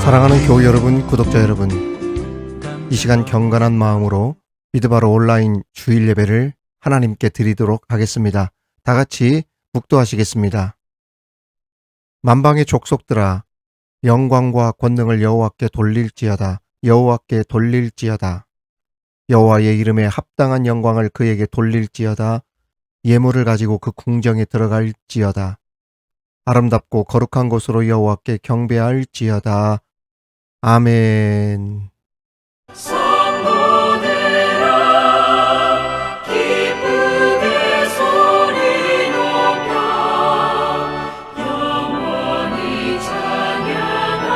사랑하는 교우 여러분, 구독자 여러분, 이 시간 경건한 마음으로 믿음바로 온라인 주일 예배를 하나님께 드리도록 하겠습니다. 다 같이 묵도하시겠습니다. 만방의 족속들아, 영광과 권능을 여호와께 돌릴지어다. 여호와께 돌릴지어다. 여호와의 이름에 합당한 영광을 그에게 돌릴지어다. 예물을 가지고 그 궁정에 들어갈지어다. 아름답고 거룩한 곳으로 여호와께 경배할지어다. 아멘. 성도들아 기쁘게 소리 높여 영원히 찬양하여라.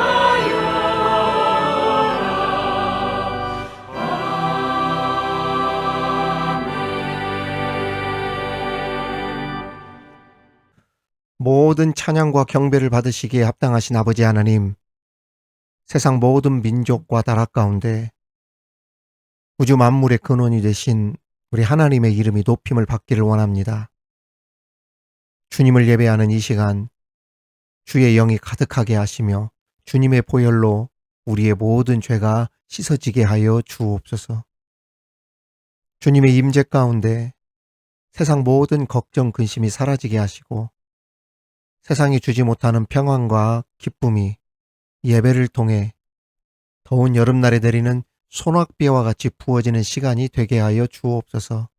모든 찬양과 경배를 받으시기에 합당하신 아버지 하나님, 세상 모든 민족과 나라 가운데 우주 만물의 근원이 되신 우리 하나님의 이름이 높임을 받기를 원합니다. 주님을 예배하는 이 시간, 주의 영이 가득하게 하시며 주님의 보혈로 우리의 모든 죄가 씻어지게 하여 주옵소서. 주님의 임재 가운데 세상 모든 걱정, 근심이 사라지게 하시고 세상이 주지 못하는 평안과 기쁨이 예배를 통해 더운 여름날에 내리는 소낙비와 같이 부어지는 시간이 되게 하여 주옵소서.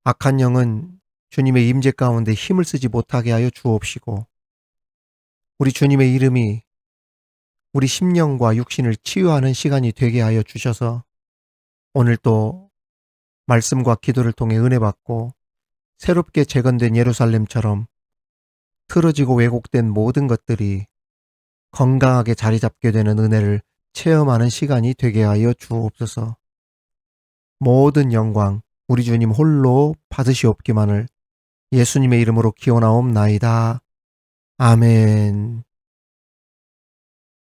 악한 영은 주님의 임재 가운데 힘을 쓰지 못하게 하여 주옵시고 우리 주님의 이름이 우리 심령과 육신을 치유하는 시간이 되게 하여 주셔서 오늘 또 말씀과 기도를 통해 은혜 받고 새롭게 재건된 예루살렘처럼 틀어지고 왜곡된 모든 것들이 건강하게 자리 잡게 되는 은혜를 체험하는 시간이 되게 하여 주옵소서. 모든 영광 우리 주님 홀로 받으시옵기만을 예수님의 이름으로 기원하옵나이다. 아멘.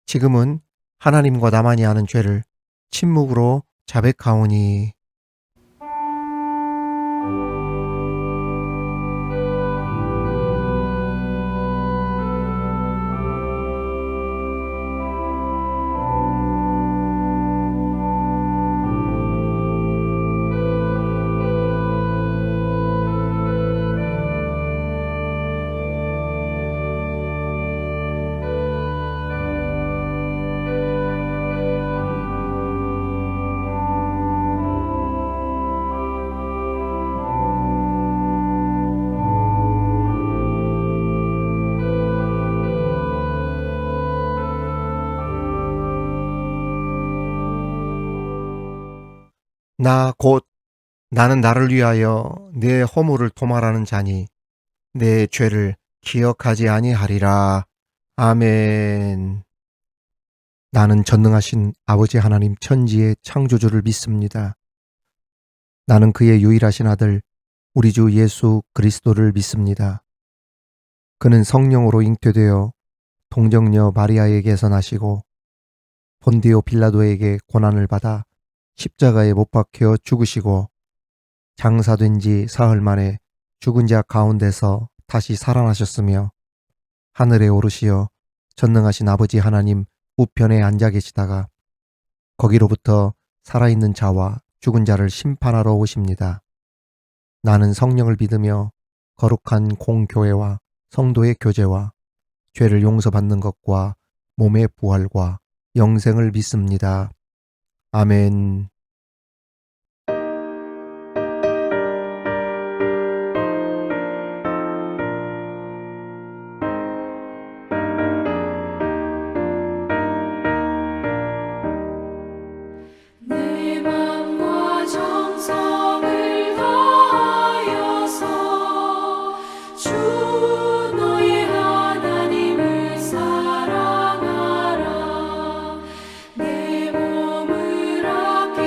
지금은 하나님과 나만이 아는 죄를 침묵으로 자백하오니. 나 곧 나는 나를 위하여 내 허물을 도말하는 자니 내 죄를 기억하지 아니하리라. 아멘. 나는 전능하신 아버지 하나님 천지의 창조주를 믿습니다. 나는 그의 유일하신 아들 우리 주 예수 그리스도를 믿습니다. 그는 성령으로 잉태되어 동정녀 마리아에게서 나시고 본디오 빌라도에게 고난을 받아 십자가에 못 박혀 죽으시고 장사된 지 사흘 만에 죽은 자 가운데서 다시 살아나셨으며 하늘에 오르시어 전능하신 아버지 하나님 우편에 앉아 계시다가 거기로부터 살아있는 자와 죽은 자를 심판하러 오십니다. 나는 성령을 믿으며 거룩한 공교회와 성도의 교제와 죄를 용서받는 것과 몸의 부활과 영생을 믿습니다. 아멘. 내 맘과 정성을 다하여서 주 너의 하나님을 사랑하라. 내 몸을 아끼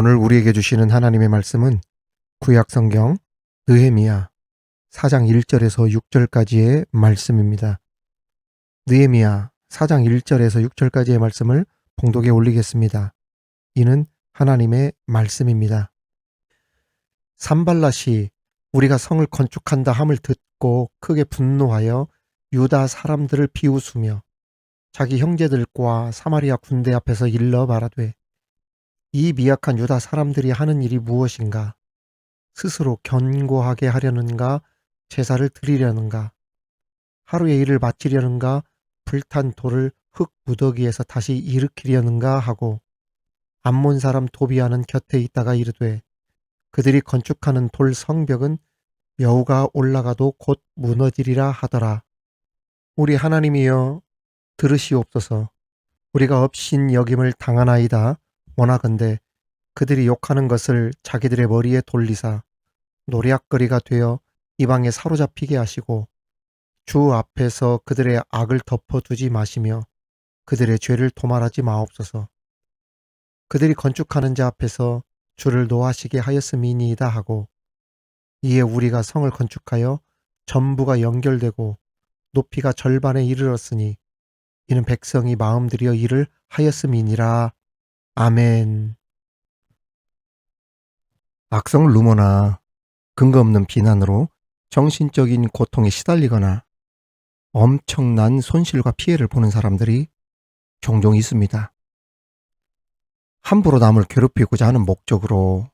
오늘 우리에게 주시는 하나님의 말씀은 구약성경 느헤미야 4장 1절에서 6절까지의 말씀입니다. 느헤미야 4장 1절에서 6절까지의 말씀을 봉독에 올리겠습니다. 이는 하나님의 말씀입니다. 산발랏이 우리가 성을 건축한다 함을 듣고 크게 분노하여 유다 사람들을 비웃으며 자기 형제들과 사마리아 군대 앞에서 일러 말하되 이 미약한 유다 사람들이 하는 일이 무엇인가? 스스로 견고하게 하려는가? 제사를 드리려는가? 하루의 일을 마치려는가? 불탄 돌을 흙 무더기에서 다시 일으키려는가 하고 암몬 사람 도비아는 곁에 있다가 이르되 그들이 건축하는 돌 성벽은 여우가 올라가도 곧 무너지리라 하더라. 우리 하나님이여 들으시옵소서. 우리가 업신 여김을 당하나이다. 원하건대 그들이 욕하는 것을 자기들의 머리에 돌리사 노략거리가 되어 이방에 사로잡히게 하시고 주 앞에서 그들의 악을 덮어두지 마시며 그들의 죄를 도말하지 마옵소서. 그들이 건축하는 자 앞에서 주를 노하시게 하였음이니이다 하고 이에 우리가 성을 건축하여 전부가 연결되고 높이가 절반에 이르렀으니 이는 백성이 마음들여 일을 하였음이니라. 아멘. 악성 루머나 근거 없는 비난으로 정신적인 고통에 시달리거나 엄청난 손실과 피해를 보는 사람들이 종종 있습니다. 함부로 남을 괴롭히고자 하는 목적으로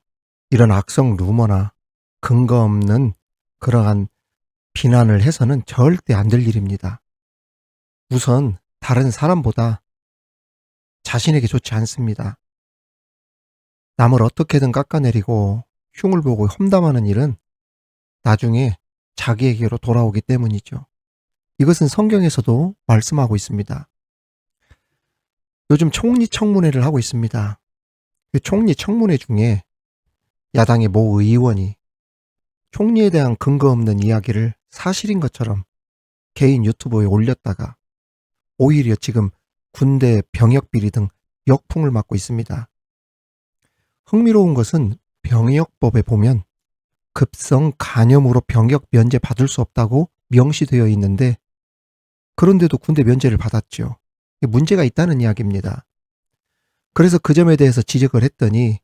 이런 악성 루머나 근거 없는 그러한 비난을 해서는 절대 안 될 일입니다. 우선 다른 사람보다 자신에게 좋지 않습니다. 남을 어떻게든 깎아내리고 흉을 보고 험담하는 일은 나중에 자기에게로 돌아오기 때문이죠. 이것은 성경에서도 말씀하고 있습니다. 요즘 총리 청문회를 하고 있습니다. 그 총리 청문회 중에 야당의 모 의원이 총리에 대한 근거 없는 이야기를 사실인 것처럼 개인 유튜브에 올렸다가 오히려 지금 군대 병역 비리 등 역풍을 맞고 있습니다. 흥미로운 것은 병역법에 보면 급성 간염으로 병역 면제 받을 수 없다고 명시되어 있는데 그런데도 군대 면제를 받았죠. 문제가 있다는 이야기입니다. 그래서 그 점에 대해서 지적을 했더니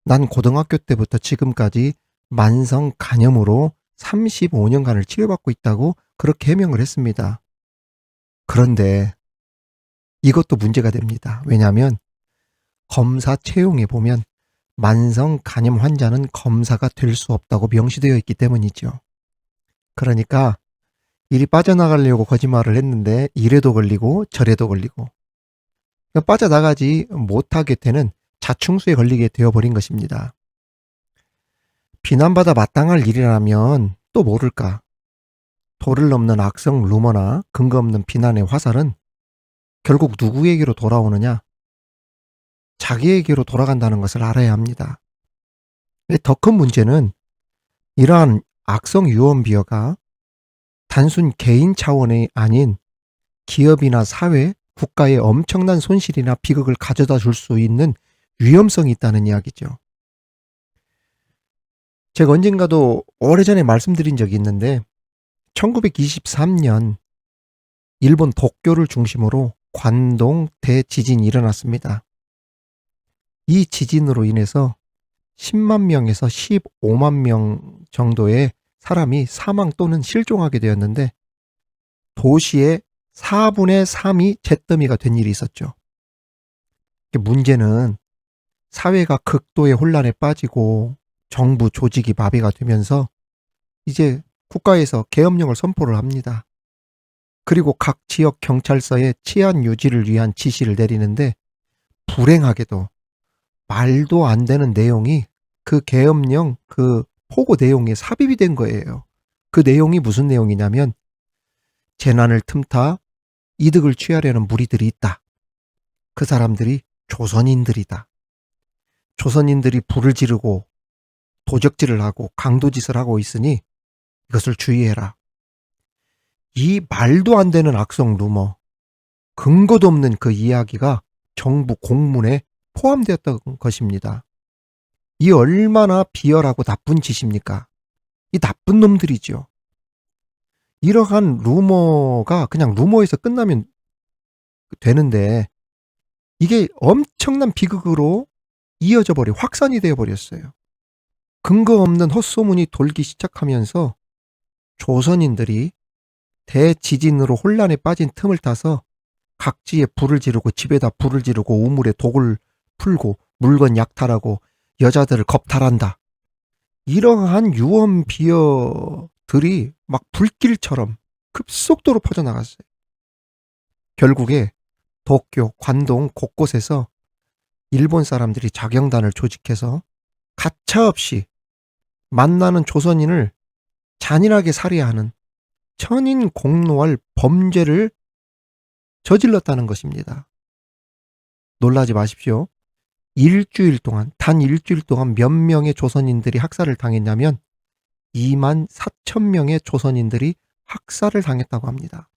난 고등학교 때부터 지금까지 만성 간염으로 35년간을 치료받고 있다고 그렇게 해명을 했습니다. 그런데 이것도 문제가 됩니다. 왜냐하면 검사 채용에 보면 만성 간염 환자는 검사가 될 수 없다고 명시되어 있기 때문이죠. 그러니까 일이 빠져나가려고 거짓말을 했는데 이래도 걸리고 저래도 걸리고 빠져나가지 못하게 되는 자충수에 걸리게 되어버린 것입니다. 비난받아 마땅할 일이라면 또 모를까. 도를 넘는 악성 루머나 근거 없는 비난의 화살은 결국 누구에게로 돌아오느냐? 자기에게로 돌아간다는 것을 알아야 합니다. 더 큰 문제는 이러한 악성 유언 비어가 단순 개인 차원이 아닌 기업이나 사회, 국가에 엄청난 손실이나 비극을 가져다 줄 수 있는 위험성이 있다는 이야기죠. 제가 언젠가도 오래전에 말씀드린 적이 있는데 1923년 일본 도쿄를 중심으로 관동 대지진이 일어났습니다. 이 지진으로 인해서 10만 명에서 15만 명 정도의 사람이 사망 또는 실종하게 되었는데 도시의 4분의 3이 잿더미가 된 일이 있었죠. 문제는 사회가 극도의 혼란에 빠지고 정부 조직이 마비가 되면서 이제 국가에서 계엄령을 선포를 합니다. 그리고 각 지역 경찰서에 치안 유지를 위한 지시를 내리는데 불행하게도 말도 안 되는 내용이 그 계엄령 그 포고 내용에 삽입이 된 거예요. 그 내용이 무슨 내용이냐면 재난을 틈타 이득을 취하려는 무리들이 있다. 그 사람들이 조선인들이다. 조선인들이 불을 지르고 도적질을 하고 강도짓을 하고 있으니 이것을 주의해라. 이 말도 안 되는 악성 루머, 근거도 없는 그 이야기가 정부 공문에 포함되었던 것입니다. 이 얼마나 비열하고 나쁜 짓입니까? 이 나쁜 놈들이죠. 이러한 루머가 그냥 루머에서 끝나면 되는데 이게 엄청난 비극으로 이어져 버려 확산이 되어 버렸어요. 근거 없는 헛소문이 돌기 시작하면서 조선인들이 대지진으로 혼란에 빠진 틈을 타서 각지에 불을 지르고 집에다 불을 지르고 우물에 독을 풀고 물건 약탈하고 여자들을 겁탈한다. 이러한 유언 비어들이 막 불길처럼 급속도로 퍼져나갔어요. 결국에 도쿄, 관동 곳곳에서 일본 사람들이 자경단을 조직해서 가차없이 만나는 조선인을 잔인하게 살해하는 천인 공노할 범죄를 저질렀다는 것입니다. 놀라지 마십시오. 단 일주일 동안 몇 명의 조선인들이 학살을 당했냐면 2만 4천 명의 조선인들이 학살을 당했다고 합니다.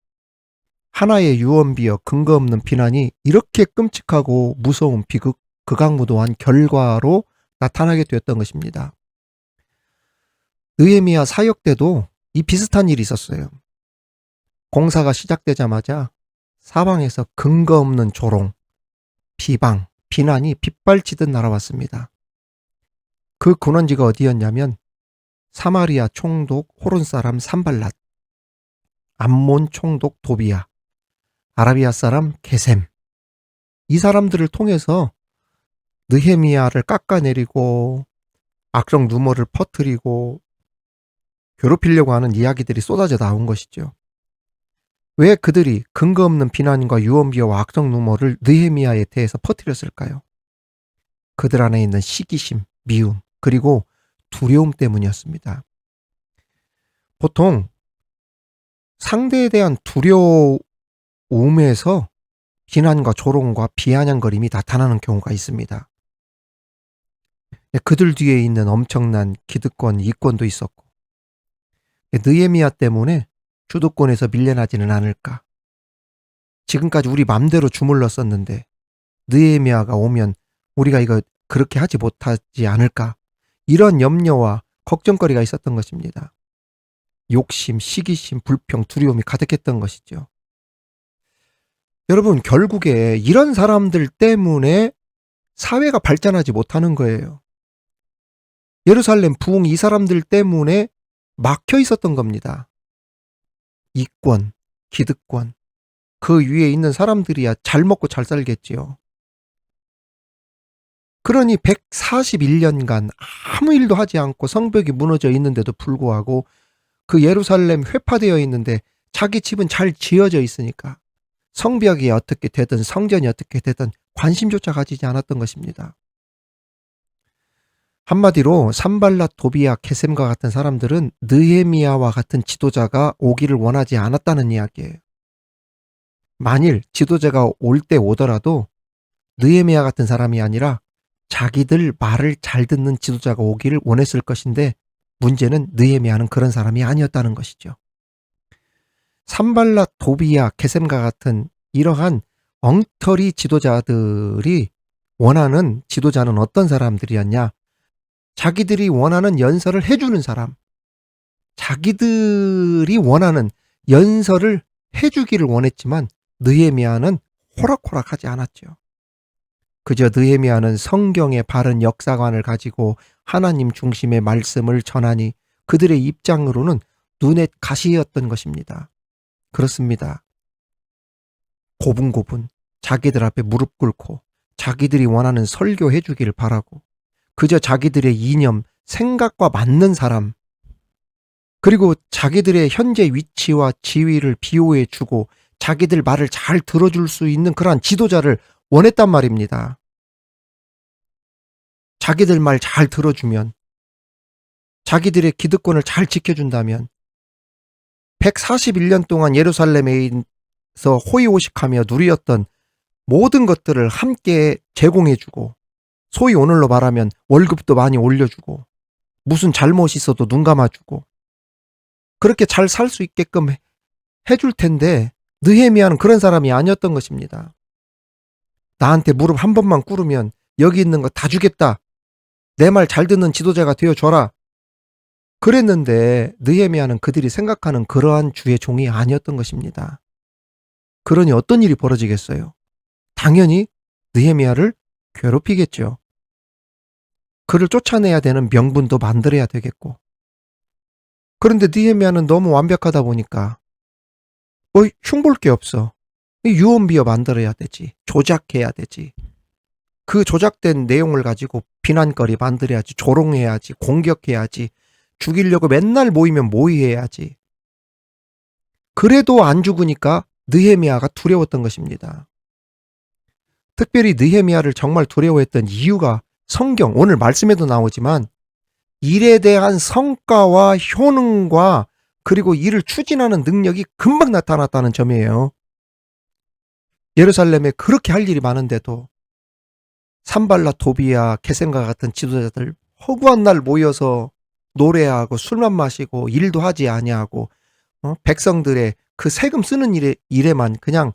하나의 유언비어 근거 없는 비난이 이렇게 끔찍하고 무서운 비극, 극악무도한 결과로 나타나게 되었던 것입니다. 느헤미야 사역 때도 이 비슷한 일이 있었어요. 공사가 시작되자마자 사방에서 근거 없는 조롱, 비방, 비난이 빗발치듯 날아왔습니다. 그 근원지가 어디였냐면 사마리아 총독 호론 사람 산발랏, 암몬 총독 도비야, 아라비아 사람 게셈, 이 사람들을 통해서 느헤미야를 깎아내리고 악성 루머를 퍼뜨리고 괴롭히려고 하는 이야기들이 쏟아져 나온 것이죠. 왜 그들이 근거 없는 비난과 유언비어와 악성 루머를 느헤미야에 대해서 퍼뜨렸을까요? 그들 안에 있는 시기심, 미움, 그리고 두려움 때문이었습니다. 보통 상대에 대한 두려움에서 비난과 조롱과 비아냥거림이 나타나는 경우가 있습니다. 그들 뒤에 있는 엄청난 기득권, 이권도 있었고 느헤미야 때문에 주도권에서 밀려나지는 않을까. 지금까지 우리 맘대로 주물렀었는데 느헤미야가 오면 우리가 이거 그렇게 하지 못하지 않을까. 이런 염려와 걱정거리가 있었던 것입니다. 욕심, 시기심, 불평, 두려움이 가득했던 것이죠. 여러분, 결국에 이런 사람들 때문에 사회가 발전하지 못하는 거예요. 예루살렘 부흥 이 사람들 때문에 막혀 있었던 겁니다. 이권, 기득권, 그 위에 있는 사람들이야 잘 먹고 잘 살겠지요. 그러니 141년간 아무 일도 하지 않고 성벽이 무너져 있는데도 불구하고 그 예루살렘 회파되어 있는데 자기 집은 잘 지어져 있으니까 성벽이 어떻게 되든 성전이 어떻게 되든 관심조차 가지지 않았던 것입니다. 한마디로 산발랏, 도비야, 게셈과 같은 사람들은 느헤미야와 같은 지도자가 오기를 원하지 않았다는 이야기예요. 만일 지도자가 올 때 오더라도 느헤미야 같은 사람이 아니라 자기들 말을 잘 듣는 지도자가 오기를 원했을 것인데 문제는 느헤미야는 그런 사람이 아니었다는 것이죠. 산발랏, 도비야, 게셈과 같은 이러한 엉터리 지도자들이 원하는 지도자는 어떤 사람들이었냐? 자기들이 원하는 연설을 해주는 사람, 자기들이 원하는 연설을 해주기를 원했지만 느헤미야는 호락호락하지 않았죠. 그저 느헤미야는 성경의 바른 역사관을 가지고 하나님 중심의 말씀을 전하니 그들의 입장으로는 눈에 가시였던 것입니다. 그렇습니다. 고분고분 자기들 앞에 무릎 꿇고 자기들이 원하는 설교해 주기를 바라고 그저 자기들의 이념, 생각과 맞는 사람, 그리고 자기들의 현재 위치와 지위를 비호해 주고 자기들 말을 잘 들어줄 수 있는 그러한 지도자를 원했단 말입니다. 자기들 말 잘 들어주면, 자기들의 기득권을 잘 지켜준다면 141년 동안 예루살렘에서 호의호식하며 누리었던 모든 것들을 함께 제공해주고 소위 오늘로 말하면 월급도 많이 올려주고 무슨 잘못이 있어도 눈 감아주고 그렇게 잘 살 수 있게끔 해줄 텐데 느헤미야는 그런 사람이 아니었던 것입니다. 나한테 무릎 한 번만 꿇으면 여기 있는 거 다 주겠다. 내 말 잘 듣는 지도자가 되어줘라. 그랬는데 느헤미야는 그들이 생각하는 그러한 주의 종이 아니었던 것입니다. 그러니 어떤 일이 벌어지겠어요? 당연히 느헤미야를 괴롭히겠죠. 그를 쫓아내야 되는 명분도 만들어야 되겠고. 그런데 느헤미야는 너무 완벽하다 보니까 흉볼 게 없어. 유언비어 만들어야 되지. 조작해야 되지. 그 조작된 내용을 가지고 비난거리 만들어야지. 조롱해야지. 공격해야지. 죽이려고 맨날 모이면 모의해야지. 그래도 안 죽으니까 느헤미야가 두려웠던 것입니다. 특별히 느헤미야를 정말 두려워했던 이유가 성경 오늘 말씀에도 나오지만 일에 대한 성과와 효능과 그리고 이를 추진하는 능력이 금방 나타났다는 점이에요. 예루살렘에 그렇게 할 일이 많은데도 산발라 도비야 게셈과 같은 지도자들 허구한 날 모여서 노래하고 술만 마시고 일도 하지 아니하고 백성들의 그 세금 쓰는 일에만 그냥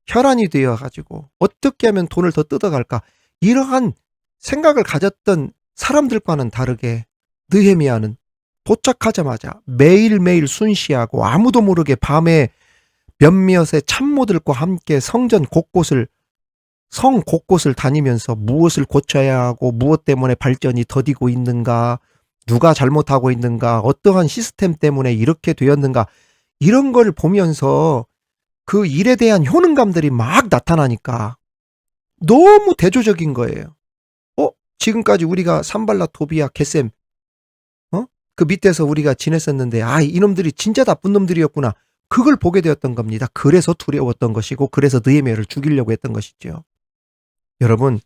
혈안이 되어가지고 어떻게 하면 돈을 더 뜯어갈까 이러한 생각을 가졌던 사람들과는 다르게 느헤미야는 도착하자마자 매일매일 순시하고 아무도 모르게 밤에 몇몇의 참모들과 함께 성 곳곳을 다니면서 무엇을 고쳐야 하고 무엇 때문에 발전이 더디고 있는가, 누가 잘못하고 있는가, 어떠한 시스템 때문에 이렇게 되었는가 이런 걸 보면서 그 일에 대한 효능감들이 막 나타나니까 너무 대조적인 거예요. 지금까지 우리가 산발라 도비야 게셈 그 밑에서 우리가 지냈었는데 이놈들이 진짜 나쁜 놈들이었구나. 그걸 보게 되었던 겁니다. 그래서 두려웠던 것이고 그래서 느헤미야를 죽이려고 했던 것이죠. 여러분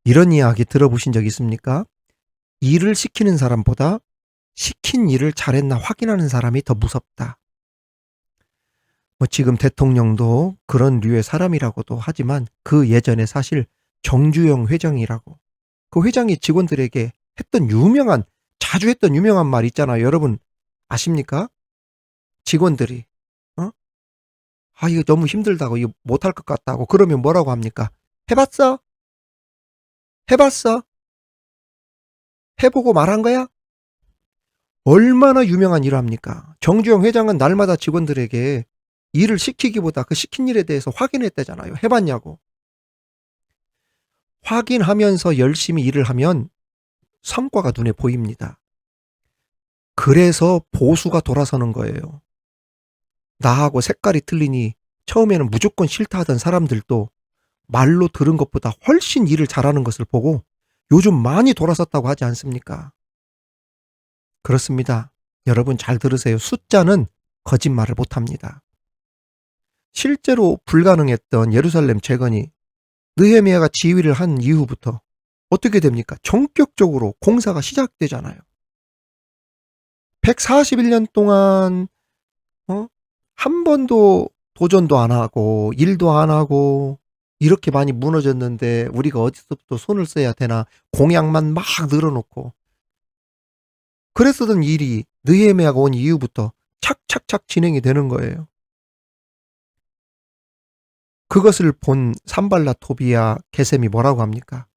이런 이야기 들어보신 적 있습니까? 일을 시키는 사람보다 시킨 일을 잘했나 확인하는 사람이 더 무섭다. 지금 대통령도 그런 류의 사람이라고도 하지만 그 예전에 사실 정주영 회장이라고 그 회장이 직원들에게 자주 했던 유명한 말 있잖아요. 여러분 아십니까? 직원들이 이거 너무 힘들다고 이거 못할 것 같다고 그러면 뭐라고 합니까? 해봤어? 해보고 말한 거야? 얼마나 유명한 일을 합니까? 정주영 회장은 날마다 직원들에게 일을 시키기보다 그 시킨 일에 대해서 확인했다잖아요. 해봤냐고. 확인하면서 열심히 일을 하면 성과가 눈에 보입니다. 그래서 보수가 돌아서는 거예요. 나하고 색깔이 틀리니 처음에는 무조건 싫다 하던 사람들도 말로 들은 것보다 훨씬 일을 잘하는 것을 보고 요즘 많이 돌아섰다고 하지 않습니까? 그렇습니다. 여러분 잘 들으세요. 숫자는 거짓말을 못합니다. 실제로 불가능했던 예루살렘 재건이 느헤미야가 지휘를 한 이후부터 어떻게 됩니까? 전격적으로 공사가 시작되잖아요. 141년 동안 한 번도 도전도 안 하고 일도 안 하고 이렇게 많이 무너졌는데 우리가 어디서부터 손을 써야 되나 공약만 막 늘어놓고 그랬었던 일이 느헤미야가 온 이후부터 착착착 진행이 되는 거예요. 그것을 본 산발라 토비야 게셈이 뭐라고 합니까?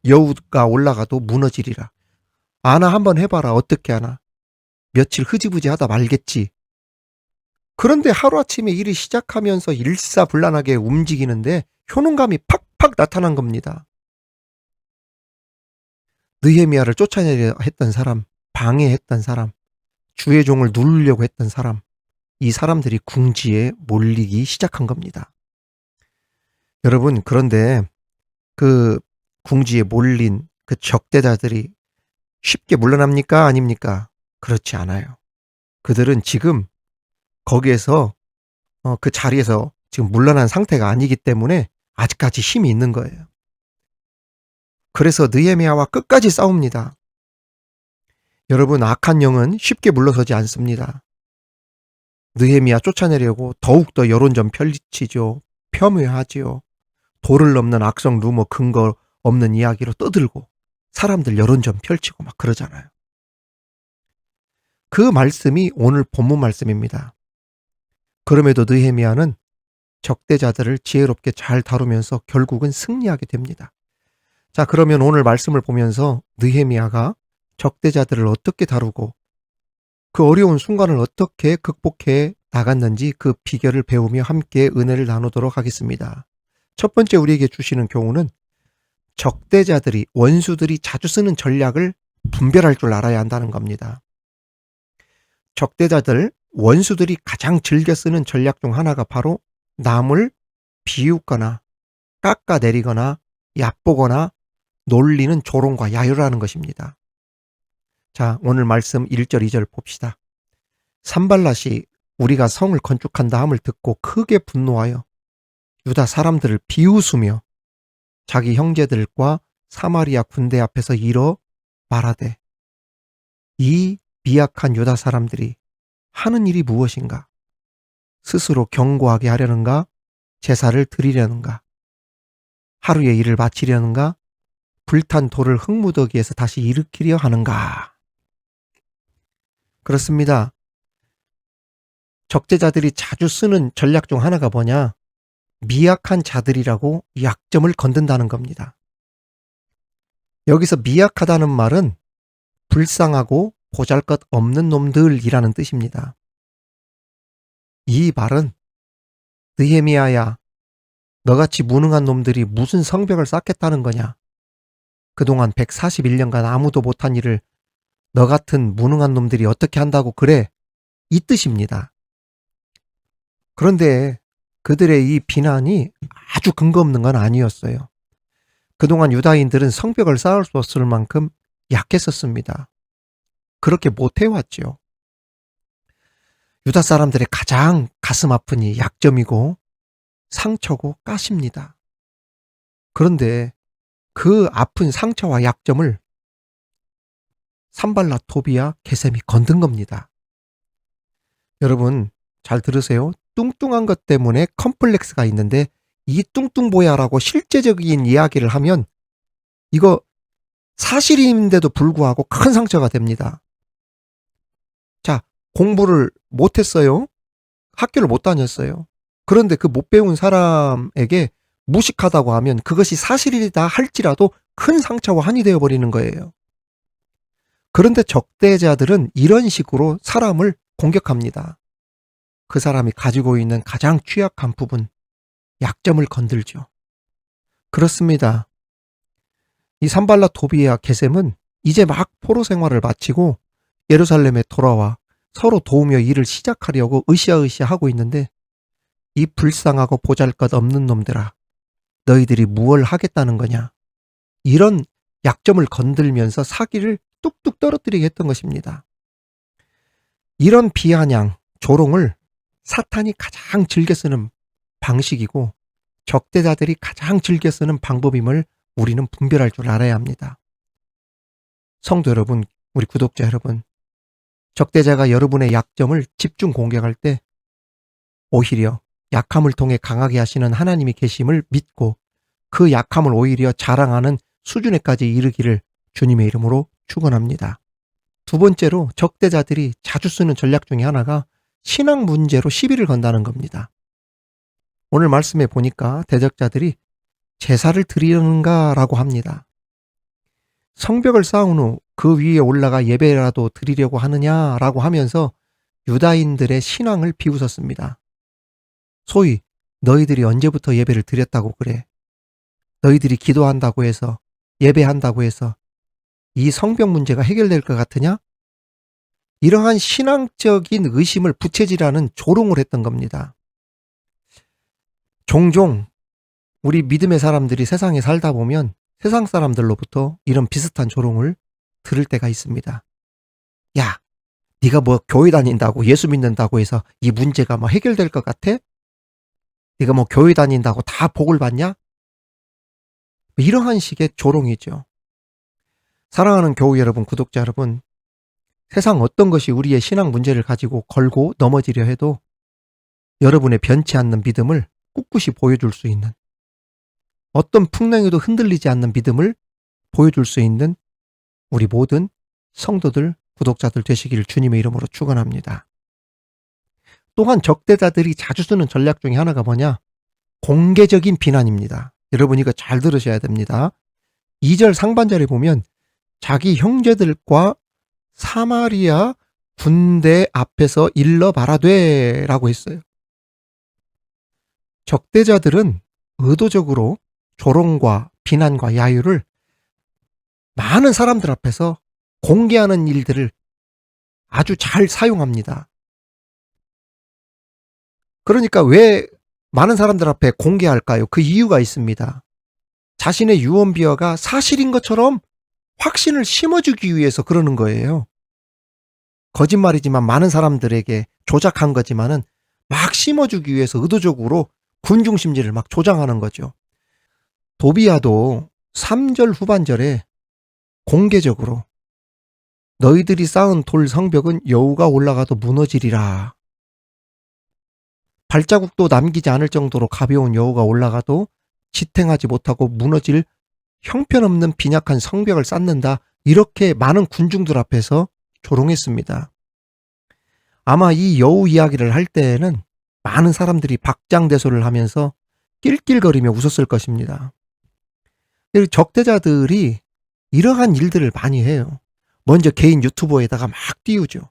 여우가 올라가도 무너지리라. 아나 한번 해봐라. 어떻게 하나. 며칠 흐지부지 하다 말겠지. 그런데 하루아침에 일이 시작하면서 일사불란하게 움직이는데 효능감이 팍팍 나타난 겁니다. 느헤미야를 쫓아내려 했던 사람, 방해했던 사람, 주의 종을 누르려고 했던 사람, 이 사람들이 궁지에 몰리기 시작한 겁니다. 여러분 그런데 그 궁지에 몰린 그 적대자들이 쉽게 물러납니까? 아닙니까? 그렇지 않아요. 그들은 지금 거기에서 그 자리에서 지금 물러난 상태가 아니기 때문에 아직까지 힘이 있는 거예요. 그래서 느헤미야와 끝까지 싸웁니다. 여러분 악한 영은 쉽게 물러서지 않습니다. 느헤미야 쫓아내려고 더욱더 여론전 펼치죠. 폄훼하지요. 도를 넘는 악성 루머 근거 없는 이야기로 떠들고 사람들 여론전 펼치고 막 그러잖아요. 그 말씀이 오늘 본문 말씀입니다. 그럼에도 느헤미야는 적대자들을 지혜롭게 잘 다루면서 결국은 승리하게 됩니다. 자, 그러면 오늘 말씀을 보면서 느헤미야가 적대자들을 어떻게 다루고 그 어려운 순간을 어떻게 극복해 나갔는지 그 비결을 배우며 함께 은혜를 나누도록 하겠습니다. 첫 번째 우리에게 주시는 교훈은 적대자들이, 원수들이 자주 쓰는 전략을 분별할 줄 알아야 한다는 겁니다. 적대자들, 원수들이 가장 즐겨 쓰는 전략 중 하나가 바로 남을 비웃거나 깎아내리거나 얕보거나 놀리는 조롱과 야유라는 것입니다. 자, 오늘 말씀 1절, 2절 봅시다. 산발랏이 우리가 성을 건축한다 함을 듣고 크게 분노하여 유다 사람들을 비웃으며 자기 형제들과 사마리아 군대 앞에서 일어 말하되 이 미약한 유다 사람들이 하는 일이 무엇인가? 스스로 경고하게 하려는가? 제사를 드리려는가? 하루의 일을 마치려는가? 불탄 돌을 흙무더기에서 다시 일으키려 하는가? 그렇습니다. 적대자들이 자주 쓰는 전략 중 하나가 뭐냐? 미약한 자들이라고 약점을 건든다는 겁니다. 여기서 미약하다는 말은 불쌍하고 보잘것없는 놈들이라는 뜻입니다. 이 말은 느헤미야야, 너같이 무능한 놈들이 무슨 성벽을 쌓겠다는 거냐? 그동안 141년간 아무도 못한 일을 너 같은 무능한 놈들이 어떻게 한다고 그래? 이 뜻입니다. 그런데 그들의 이 비난이 아주 근거 없는 건 아니었어요. 그동안 유다인들은 성벽을 쌓을 수 없을 만큼 약했었습니다. 그렇게 못해왔죠. 유다 사람들의 가장 가슴 아픈 이 약점이고 상처고 가시입니다. 그런데 그 아픈 상처와 약점을 산발랏, 토비야, 게셈이 건든 겁니다. 여러분 잘 들으세요. 뚱뚱한 것 때문에 컴플렉스가 있는데 이 뚱뚱보야라고 실제적인 이야기를 하면 이거 사실인데도 불구하고 큰 상처가 됩니다. 자, 공부를 못했어요. 학교를 못 다녔어요. 그런데 그 못 배운 사람에게 무식하다고 하면 그것이 사실이다 할지라도 큰 상처와 한이 되어버리는 거예요. 그런데 적대자들은 이런 식으로 사람을 공격합니다. 그 사람이 가지고 있는 가장 취약한 부분, 약점을 건들죠. 그렇습니다. 이 산발랏, 도비야, 게셈은 이제 막 포로 생활을 마치고 예루살렘에 돌아와 서로 도우며 일을 시작하려고 으쌰으쌰 하고 있는데 이 불쌍하고 보잘것없는 놈들아, 너희들이 무얼 하겠다는 거냐? 이런 약점을 건들면서 사기를 뚝뚝 떨어뜨리게 했던 것입니다. 이런 비아냥, 조롱을 사탄이 가장 즐겨 쓰는 방식이고 적대자들이 가장 즐겨 쓰는 방법임을 우리는 분별할 줄 알아야 합니다. 성도 여러분, 우리 구독자 여러분, 적대자가 여러분의 약점을 집중 공격할 때 오히려 약함을 통해 강하게 하시는 하나님이 계심을 믿고 그 약함을 오히려 자랑하는 수준에까지 이르기를 주님의 이름으로 축원합니다. 두 번째로 적대자들이 자주 쓰는 전략 중에 하나가 신앙 문제로 시비를 건다는 겁니다. 오늘 말씀에 보니까 대적자들이 제사를 드리는가라고 합니다. 성벽을 쌓은 후 그 위에 올라가 예배라도 드리려고 하느냐라고 하면서 유다인들의 신앙을 비웃었습니다. 소위 너희들이 언제부터 예배를 드렸다고 그래? 너희들이 기도한다고 해서 예배한다고 해서 이 성벽 문제가 해결될 것 같으냐? 이러한 신앙적인 의심을 부채질하는 조롱을 했던 겁니다. 종종 우리 믿음의 사람들이 세상에 살다 보면 세상 사람들로부터 이런 비슷한 조롱을 들을 때가 있습니다. 야, 네가 뭐 교회 다닌다고 예수 믿는다고 해서 이 문제가 뭐 해결될 것 같아? 네가 뭐 교회 다닌다고 다 복을 받냐? 이러한 식의 조롱이죠. 사랑하는 교우 여러분, 구독자 여러분, 세상 어떤 것이 우리의 신앙 문제를 가지고 걸고 넘어지려 해도 여러분의 변치 않는 믿음을 꿋꿋이 보여줄 수 있는, 어떤 풍랑에도 흔들리지 않는 믿음을 보여줄 수 있는 우리 모든 성도들, 구독자들 되시기를 주님의 이름으로 축원합니다. 또한 적대자들이 자주 쓰는 전략 중에 하나가 뭐냐? 공개적인 비난입니다. 여러분 이거 잘 들으셔야 됩니다. 2절 상반절에 보면 자기 형제들과 사마리아 군대 앞에서 일러 말하되 라고 했어요. 적대자들은 의도적으로 조롱과 비난과 야유를 많은 사람들 앞에서 공개하는 일들을 아주 잘 사용합니다. 그러니까 왜 많은 사람들 앞에 공개할까요? 그 이유가 있습니다. 자신의 유언비어가 사실인 것처럼 확신을 심어주기 위해서 그러는 거예요. 거짓말이지만 많은 사람들에게 조작한 거지만은 막 심어주기 위해서 의도적으로 군중 심리를 막 조장하는 거죠. 도비야도 3절 후반절에 공개적으로 너희들이 쌓은 돌 성벽은 여우가 올라가도 무너지리라. 발자국도 남기지 않을 정도로 가벼운 여우가 올라가도 지탱하지 못하고 무너질 형편없는 빈약한 성벽을 쌓는다. 이렇게 많은 군중들 앞에서 조롱했습니다. 아마 이 여우 이야기를 할 때에는 많은 사람들이 박장대소를 하면서 낄낄거리며 웃었을 것입니다. 적대자들이 이러한 일들을 많이 해요. 먼저 개인 유튜버에다가 막 띄우죠.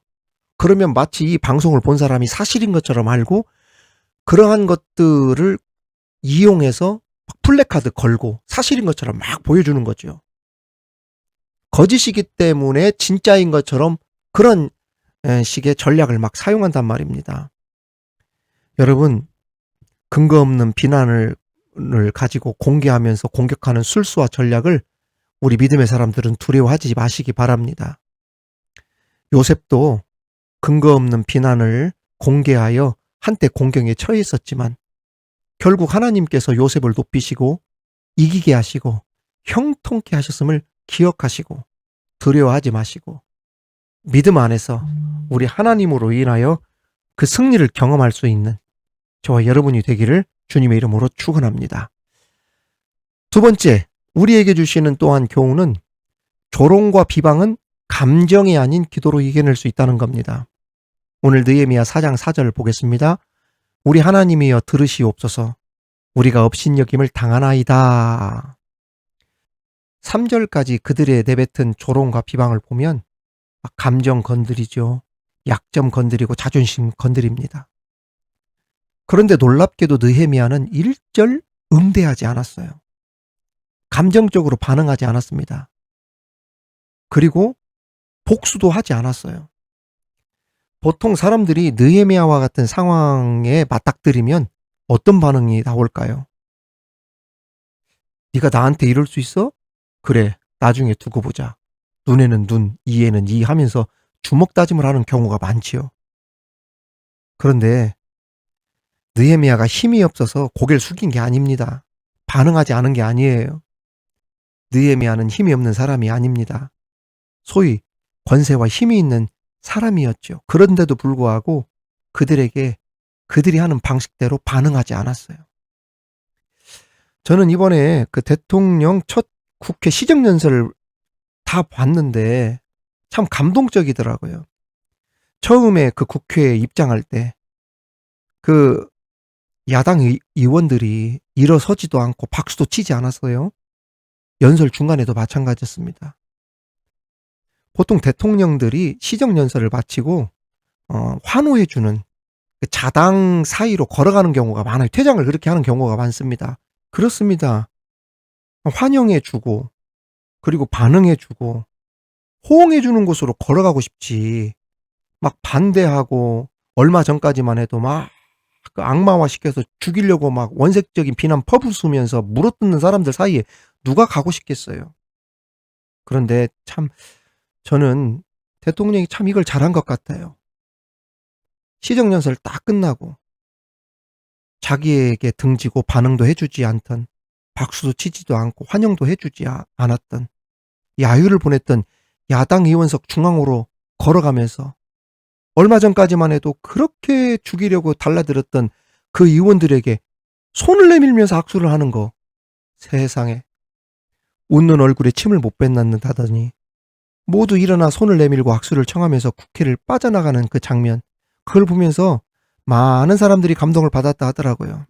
그러면 마치 이 방송을 본 사람이 사실인 것처럼 알고 그러한 것들을 이용해서 플래카드 걸고 사실인 것처럼 막 보여주는 거죠. 거짓이기 때문에 진짜인 것처럼 그런 식의 전략을 막 사용한단 말입니다. 여러분, 근거 없는 비난을 가지고 공개하면서 공격하는 술수와 전략을 우리 믿음의 사람들은 두려워하지 마시기 바랍니다. 요셉도 근거 없는 비난을 공개하여 한때 공경에 처했었지만 결국 하나님께서 요셉을 높이시고 이기게 하시고 형통케 하셨음을 기억하시고 두려워하지 마시고 믿음 안에서 우리 하나님으로 인하여 그 승리를 경험할 수 있는 저와 여러분이 되기를 주님의 이름으로 축원합니다. 두 번째, 우리에게 주시는 또한 교훈은 조롱과 비방은 감정이 아닌 기도로 이겨낼 수 있다는 겁니다. 오늘 느헤미야 4장 4절 보겠습니다. 우리 하나님이여 들으시옵소서. 우리가 업신여김을 당하나이다. 3절까지 그들의 내뱉은 조롱과 비방을 보면 감정 건드리죠. 약점 건드리고 자존심 건드립니다. 그런데 놀랍게도 느헤미야는 1절 응대하지 않았어요. 감정적으로 반응하지 않았습니다. 그리고 복수도 하지 않았어요. 보통 사람들이 느헤미야와 같은 상황에 맞닥뜨리면 어떤 반응이 나올까요? 네가 나한테 이럴 수 있어? 그래, 나중에 두고 보자. 눈에는 눈, 이에는 이 하면서 주먹 다짐을 하는 경우가 많지요. 그런데 느헤미야가 힘이 없어서 고개를 숙인 게 아닙니다. 반응하지 않은 게 아니에요. 느헤미야는 힘이 없는 사람이 아닙니다. 소위 권세와 힘이 있는 사람이었죠. 그런데도 불구하고 그들에게 그들이 하는 방식대로 반응하지 않았어요. 저는 이번에 그 대통령 첫 국회 시정연설을 다 봤는데 참 감동적이더라고요. 처음에 그 국회에 입장할 때 그 야당 의원들이 일어서지도 않고 박수도 치지 않았어요. 연설 중간에도 마찬가지였습니다. 보통 대통령들이 시정연설을 마치고 환호해주는 그 자당 사이로 걸어가는 경우가 많아요. 퇴장을 그렇게 하는 경우가 많습니다. 그렇습니다. 환영해주고 그리고 반응해주고 호응해주는 곳으로 걸어가고 싶지 막 반대하고 얼마 전까지만 해도 막 그 악마화 시켜서 죽이려고 막 원색적인 비난 퍼부수면서 물어뜯는 사람들 사이에 누가 가고 싶겠어요. 그런데 참 저는 대통령이 참 이걸 잘한 것 같아요. 시정연설 딱 끝나고 자기에게 등지고 반응도 해주지 않던 박수도 치지도 않고 환영도 해주지 않았던 야유를 보냈던 야당 의원석 중앙으로 걸어가면서 얼마 전까지만 해도 그렇게 죽이려고 달라들었던 그 의원들에게 손을 내밀면서 악수를 하는 거 세상에 웃는 얼굴에 침을 못 뱉는다더니 모두 일어나 손을 내밀고 악수를 청하면서 국회를 빠져나가는 그 장면 그걸 보면서 많은 사람들이 감동을 받았다 하더라고요.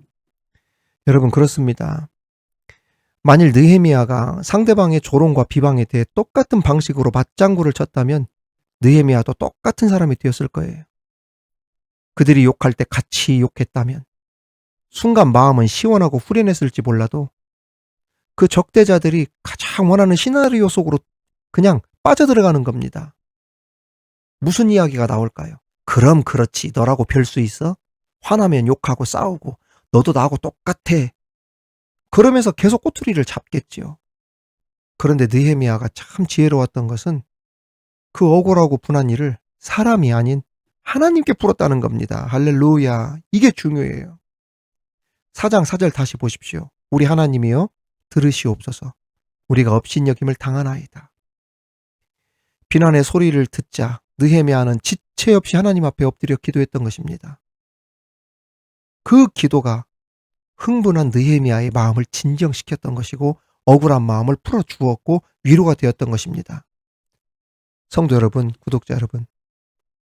여러분 그렇습니다. 만일 느헤미야가 상대방의 조롱과 비방에 대해 똑같은 방식으로 맞장구를 쳤다면 느헤미야도 똑같은 사람이 되었을 거예요. 그들이 욕할 때 같이 욕했다면 순간 마음은 시원하고 후련했을지 몰라도 그 적대자들이 가장 원하는 시나리오 속으로 그냥 빠져들어가는 겁니다. 무슨 이야기가 나올까요? 그럼 그렇지, 너라고 별 수 있어? 화나면 욕하고 싸우고 너도 나하고 똑같아. 그러면서 계속 꼬투리를 잡겠지요. 그런데 느헤미야가 참 지혜로웠던 것은 그 억울하고 분한 일을 사람이 아닌 하나님께 풀었다는 겁니다. 할렐루야. 이게 중요해요. 4장 4절 다시 보십시오. 우리 하나님이여 들으시옵소서. 우리가 업신여김을 당하나이다. 비난의 소리를 듣자 느헤미야는 지체 없이 하나님 앞에 엎드려 기도했던 것입니다. 그 기도가 흥분한 느헤미야의 마음을 진정시켰던 것이고 억울한 마음을 풀어주었고 위로가 되었던 것입니다. 성도 여러분, 구독자 여러분,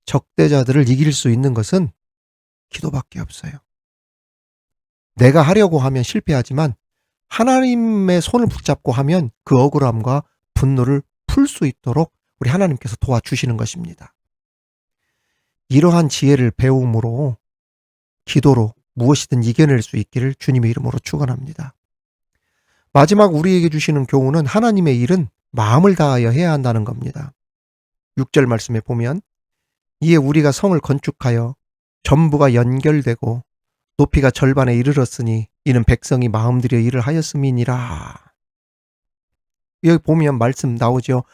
적대자들을 이길 수 있는 것은 기도밖에 없어요. 내가 하려고 하면 실패하지만 하나님의 손을 붙잡고 하면 그 억울함과 분노를 풀 수 있도록 우리 하나님께서 도와주시는 것입니다. 이러한 지혜를 배움으로 기도로 무엇이든 이겨낼 수 있기를 주님의 이름으로 축원합니다. 마지막 우리에게 주시는 교훈은 하나님의 일은 마음을 다하여 해야 한다는 겁니다. 6절 말씀에 보면 이에 우리가 성을 건축하여 전부가 연결되고 높이가 절반에 이르렀으니 이는 백성이 마음들여 일을 하였음이니라. 여기 보면 말씀 나오죠.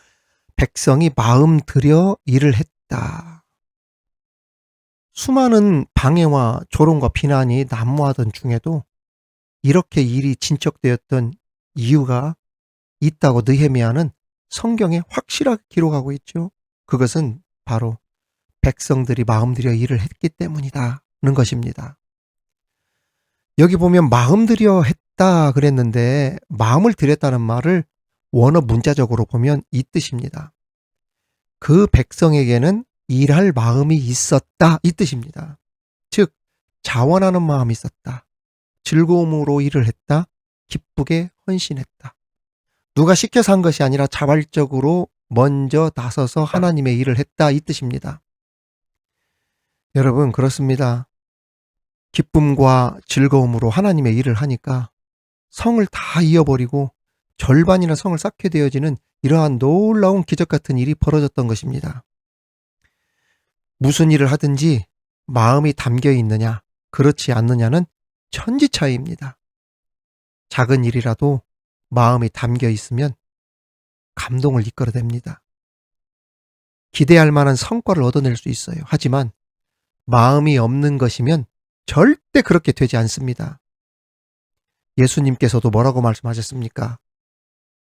백성이 마음들여 일을 했다. 수많은 방해와 조롱과 비난이 난무하던 중에도 이렇게 일이 진척되었던 이유가 있다고 느헤미야는 성경에 확실하게 기록하고 있죠. 그것은 바로 백성들이 마음들여 일을 했기 때문이다는 것입니다. 여기 보면 마음들여 했다 그랬는데 마음을 들였다는 말을 원어 문자적으로 보면 이 뜻입니다. 그 백성에게는 일할 마음이 있었다 이 뜻입니다. 즉 자원하는 마음이 있었다. 즐거움으로 일을 했다. 기쁘게 헌신했다. 누가 시켜서 한 것이 아니라 자발적으로 먼저 나서서 하나님의 일을 했다 이 뜻입니다. 여러분 그렇습니다. 기쁨과 즐거움으로 하나님의 일을 하니까 성을 다 잃어버리고 절반이나 성을 쌓게 되어지는 이러한 놀라운 기적 같은 일이 벌어졌던 것입니다. 무슨 일을 하든지 마음이 담겨 있느냐 그렇지 않느냐는 천지 차이입니다. 작은 일이라도 마음이 담겨 있으면 감동을 이끌어냅니다. 기대할 만한 성과를 얻어낼 수 있어요. 하지만 마음이 없는 것이면 절대 그렇게 되지 않습니다. 예수님께서도 뭐라고 말씀하셨습니까?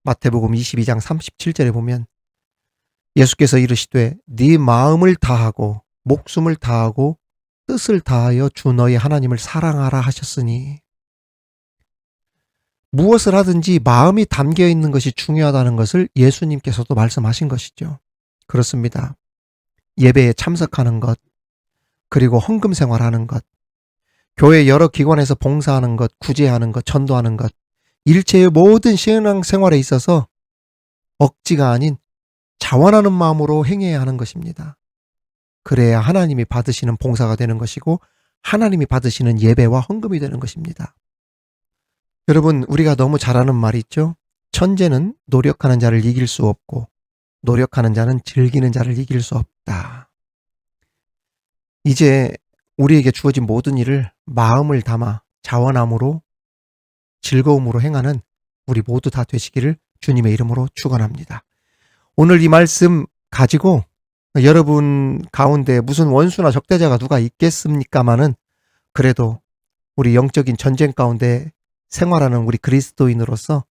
마태복음 22장 37절에 보면 예수께서 이르시되 네 마음을 다하고 목숨을 다하고 뜻을 다하여 주 너의 하나님을 사랑하라 하셨으니 무엇을 하든지 마음이 담겨 있는 것이 중요하다는 것을 예수님께서도 말씀하신 것이죠. 그렇습니다. 예배에 참석하는 것, 그리고 헌금 생활하는 것, 교회 여러 기관에서 봉사하는 것, 구제하는 것, 전도하는 것, 일체의 모든 신앙 생활에 있어서 억지가 아닌 자원하는 마음으로 행해야 하는 것입니다. 그래야 하나님이 받으시는 봉사가 되는 것이고 하나님이 받으시는 예배와 헌금이 되는 것입니다. 여러분 우리가 너무 잘 아는 말이 있죠. 천재는 노력하는 자를 이길 수 없고 노력하는 자는 즐기는 자를 이길 수 없다. 이제 우리에게 주어진 모든 일을 마음을 담아 자원함으로 즐거움으로 행하는 우리 모두 다 되시기를 주님의 이름으로 축원합니다. 오늘 이 말씀 가지고 여러분 가운데 무슨 원수나 적대자가 누가 있겠습니까마는 그래도 우리 영적인 전쟁 가운데 생활하는 우리 그리스도인으로서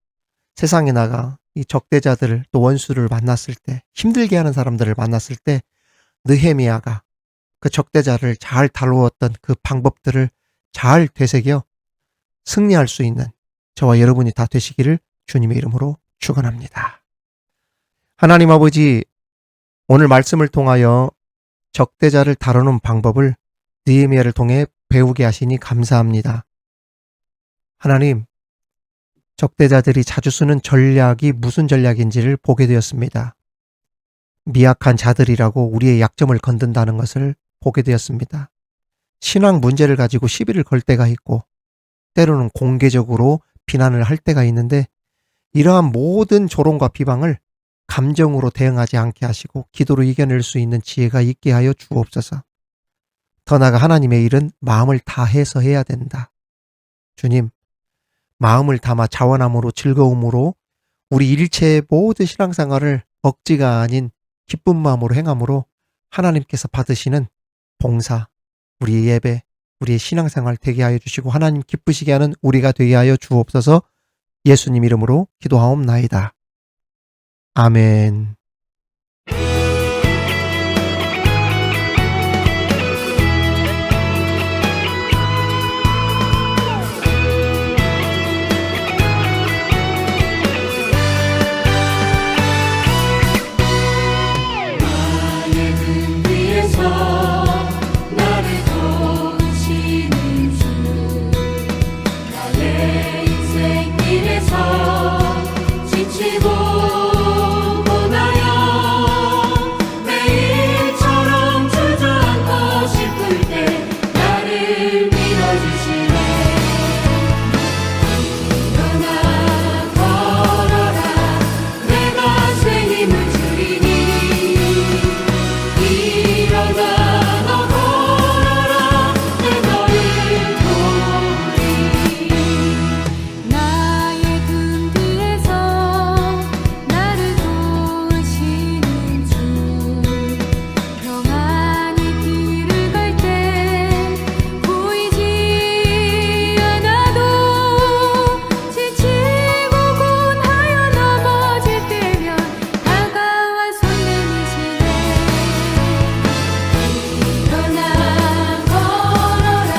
세상에 나가 이 적대자들을 또 원수를 만났을 때 힘들게 하는 사람들을 만났을 때 느헤미야가 그 적대자를 잘 다루었던 그 방법들을 잘 되새겨 승리할 수 있는 저와 여러분이 다 되시기를 주님의 이름으로 축원합니다. 하나님 아버지 오늘 말씀을 통하여 적대자를 다루는 방법을 느헤미야를 통해 배우게 하시니 감사합니다. 하나님 적대자들이 자주 쓰는 전략이 무슨 전략인지를 보게 되었습니다. 미약한 자들이라고 우리의 약점을 건든다는 것을 보게 되었습니다. 신앙 문제를 가지고 시비를 걸 때가 있고 때로는 공개적으로 비난을 할 때가 있는데 이러한 모든 조롱과 비방을 감정으로 대응하지 않게 하시고 기도로 이겨낼 수 있는 지혜가 있게 하여 주옵소서. 더 나아가 하나님의 일은 마음을 다해서 해야 된다. 주님, 마음을 담아 자원함으로 즐거움으로 우리 일체의 모든 신앙생활을 억지가 아닌 기쁜 마음으로 행함으로 하나님께서 받으시는 봉사, 우리의 예배, 우리의 신앙생활 되게 하여 주시고 하나님 기쁘시게 하는 우리가 되게 하여 주옵소서. 예수님 이름으로 기도하옵나이다. 아멘. 나의 등 위에서 나를 도우시는 주, 나의 인생 길에서 지치고 고나여 매일처럼 주저앉고 싶을 때 나를 밀어주시네. 일어나 걸어라, 내가 새 힘을 주리니. 일어나 너 걸어라, 내 너를 도우리. 나의 등 뒤에서 나를 도우시는 주, 평안히 길을 갈 때 보이지 않아도 지치고 곤하여 넘어질 때면 다가와 손 내미시네. 일어나 걸어라,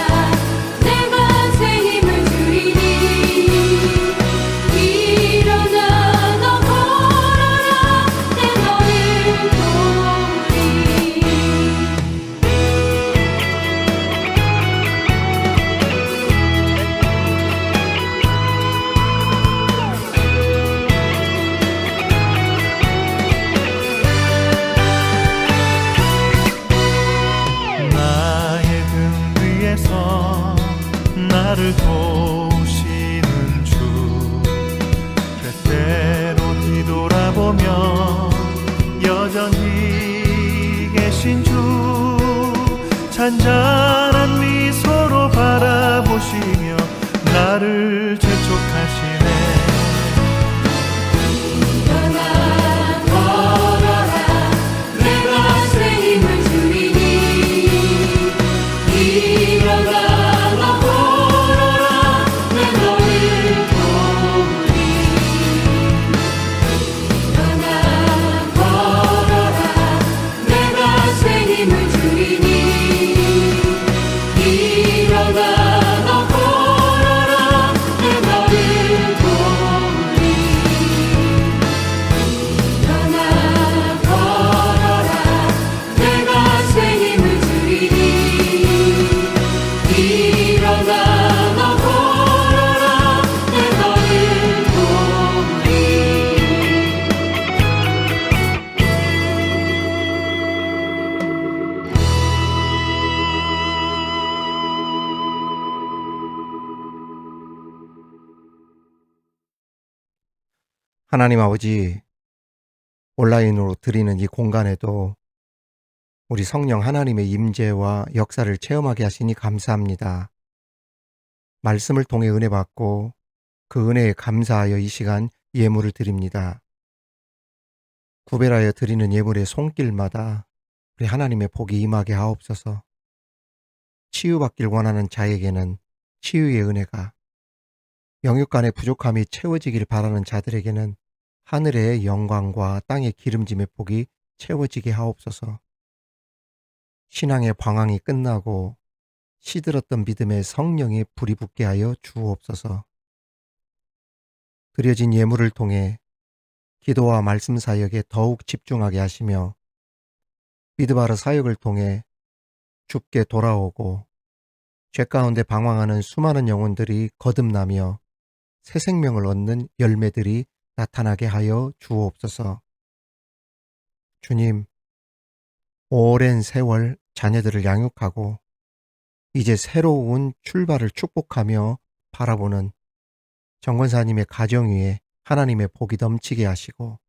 내가 새 힘을 주리니. 일어나 너 걸어라, 내 너를 도우리. 나의 등 위에서 나를 도우시는 주, 때때로 뒤돌아보며 여전히 계신 주, 잔잔한 미소로 바라보시며 나를 재촉하시네. 일어나 걸어라, 내가 새 힘을 주리니. 일어나 너 걸어라, 내 너를 도우리. 일어나 걸어라, 내가 새 힘을 주리니. 일어나 너 걸어라, 내 너를 도우리. 일어나 걸어라, 내가 새 힘을 주리니. 일어나 너 걸어라, 내 너를 도우리. 하나님 아버지, 온라인으로 드리는 이 공간에도 우리 성령 하나님의 임재와 역사를 체험하게 하시니 감사합니다. 말씀을 통해 은혜 받고 그 은혜에 감사하여 이 시간 예물을 드립니다. 구별하여 드리는 예물의 손길마다 우리 하나님의 복이 임하게 하옵소서. 치유받길 원하는 자에게는 치유의 은혜가, 영육간의 부족함이 채워지길 바라는 자들에게는 하늘의 영광과 땅의 기름짐의 복이 채워지게 하옵소서. 신앙의 방황이 끝나고 시들었던 믿음의 성령의 불이 붙게 하여 주옵소서. 드려진 예물을 통해 기도와 말씀 사역에 더욱 집중하게 하시며 믿음하러 사역을 통해 주께 돌아오고 죄 가운데 방황하는 수많은 영혼들이 거듭나며 새 생명을 얻는 열매들이 나타나게 하여 주옵소서. 주님, 오랜 세월 자녀들을 양육하고 이제 새로운 출발을 축복하며 바라보는 정권사님의 가정 위에 하나님의 복이 넘치게 하시고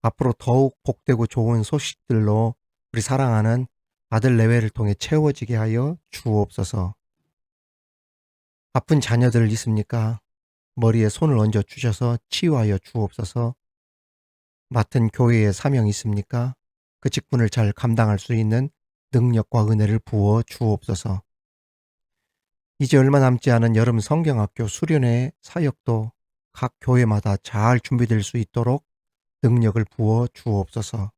앞으로 더욱 복되고 좋은 소식들로 우리 사랑하는 아들 내외를 통해 채워지게 하여 주옵소서. 아픈 자녀들 있습니까? 머리에 손을 얹어 주셔서 치유하여 주옵소서. 맡은 교회의 사명 있습니까? 그 직분을 잘 감당할 수 있는 능력과 은혜를 부어 주옵소서. 이제 얼마 남지 않은 여름 성경학교 수련회 사역도 각 교회마다 잘 준비될 수 있도록 능력을 부어 주옵소서.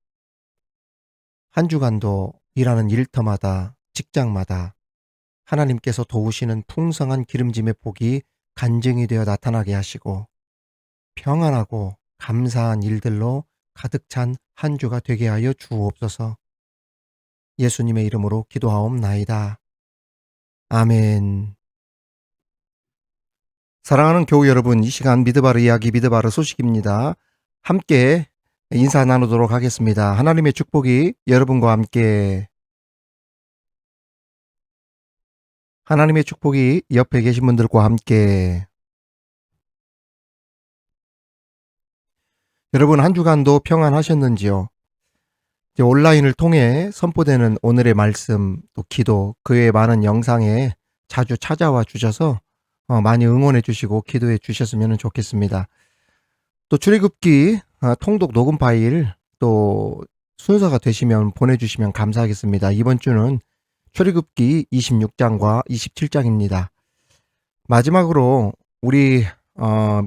한 주간도 일하는 일터마다 직장마다 하나님께서 도우시는 풍성한 기름짐의 복이 간증이 되어 나타나게 하시고 평안하고 감사한 일들로 가득 찬 한 주가 되게 하여 주옵소서. 예수님의 이름으로 기도하옵나이다. 아멘. 사랑하는 교우 여러분, 이 시간 미드바르 이야기 미드바르 소식입니다. 함께 인사 나누도록 하겠습니다. 하나님의 축복이 여러분과 함께. 하나님의 축복이 옆에 계신 분들과 함께. 여러분 한 주간도 평안하셨는지요? 이제 온라인을 통해 선포되는 오늘의 말씀, 또 기도, 그 외의 많은 영상에 자주 찾아와 주셔서 많이 응원해 주시고 기도해 주셨으면 좋겠습니다. 또 출애굽기 통독 녹음 파일 또 순서가 되시면 보내주시면 감사하겠습니다. 이번 주는 출애굽기 26장과 27장입니다. 마지막으로 우리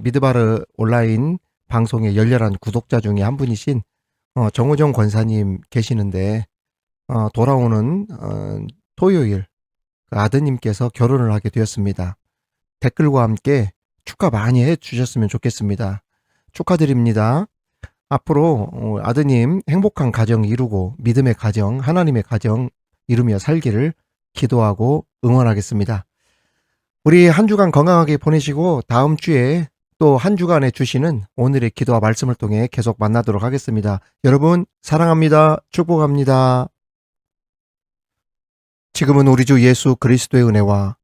미드바르 온라인 방송의 열렬한 구독자 중에 한 분이신 정호정 권사님 계시는데 돌아오는 토요일 그 아드님께서 결혼을 하게 되었습니다. 댓글과 함께 축하 많이 해주셨으면 좋겠습니다. 축하드립니다. 앞으로 아드님 행복한 가정 이루고 믿음의 가정, 하나님의 가정 이루며 살기를 기도하고 응원하겠습니다. 우리 한 주간 건강하게 보내시고 다음 주에 또 한 주간에 주시는 오늘의 기도와 말씀을 통해 계속 만나도록 하겠습니다. 여러분 사랑합니다. 축복합니다. 지금은 우리 주 예수 그리스도의 은혜와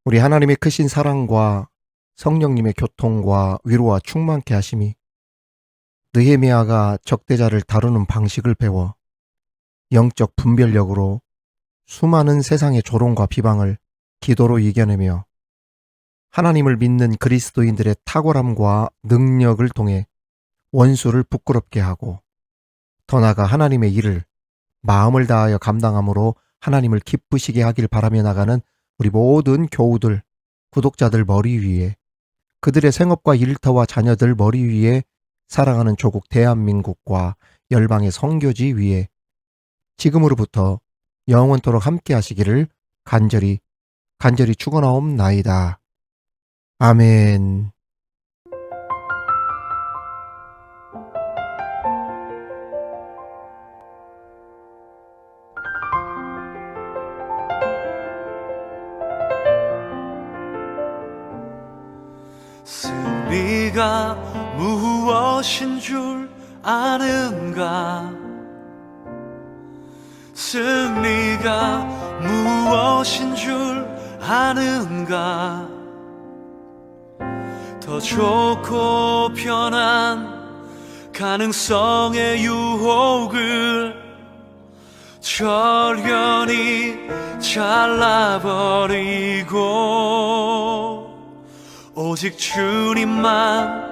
우리 하나님의 크신 사랑과 성령님의 교통과 위로와 충만케 하심이 느헤미야가 적대자를 다루는 방식을 배워 영적 분별력으로 수많은 세상의 조롱과 비방을 기도로 이겨내며 하나님을 믿는 그리스도인들의 탁월함과 능력을 통해 원수를 부끄럽게 하고 더 나아가 하나님의 일을 마음을 다하여 감당함으로 하나님을 기쁘시게 하길 바라며 나가는 우리 모든 교우들, 구독자들 머리 위에 그들의 생업과 일터와 자녀들 머리 위에 사랑하는 조국 대한민국과 열방의 선교지 위에 지금으로부터 영원토록 함께 하시기를 간절히 축원하옵나이다. 아멘. 승리가 무엇인 줄 아는가? 승리가 무엇인 줄 아는가? 더 좋고 편한 가능성의 유혹을 절연히 잘라버리고 오직 주님만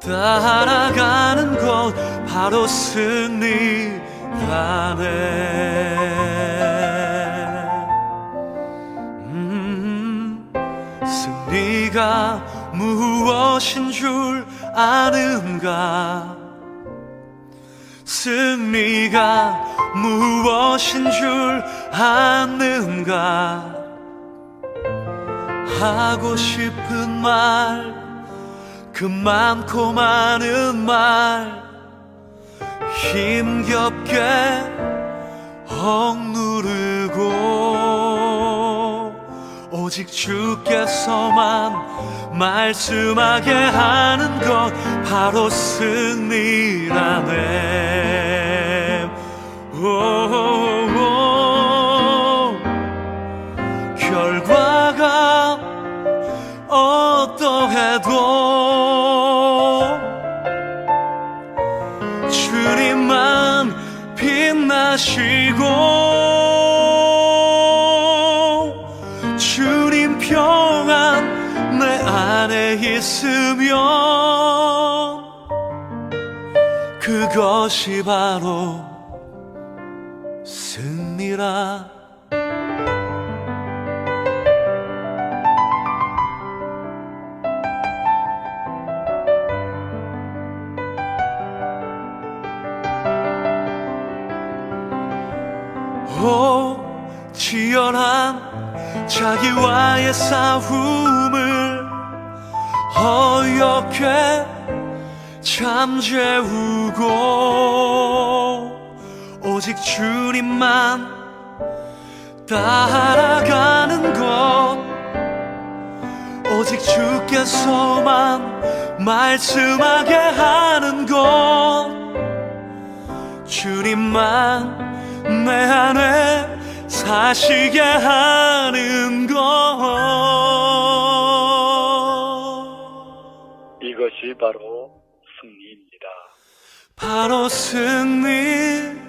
따라가는 것 바로 승리라네. 승리가 무엇인 줄 아는가? 승리가 무엇인 줄 아는가? 하고 싶은 말, 그 많고 많은 말 힘겹게 억누르고 오직 주께서만 말씀하게 하는 것 바로 승리라네. 결과가 어떠해도 주님만 빛나시고 주님 평안 내 안에 있으면 그것이 바로 승리라. 치열한 자기와의 싸움을 어렵게 잠재우고 오직 주님만 따라가는 것, 오직 주께서만 말씀하게 하는 것, 주님만 내 안에 사시게 하는 것, 이것이 바로 승리입니다. 바로 승리.